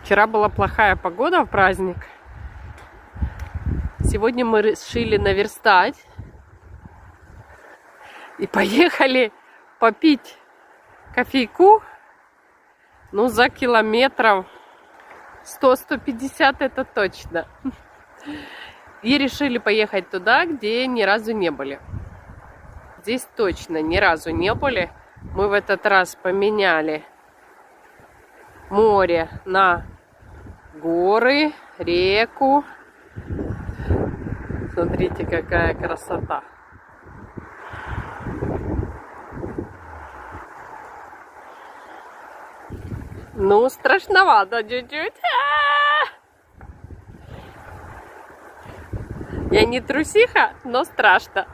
Вчера была плохая погода в праздник. Сегодня мы решили наверстать. И поехали попить кофейку. Ну, за километров 100-150 это точно. И решили поехать туда, где ни разу не были. Здесь точно ни разу не были. Мы в этот раз поменяли море на горы, реку. Смотрите, какая красота. Ну, страшновато чуть-чуть. Я не трусиха, но страшно.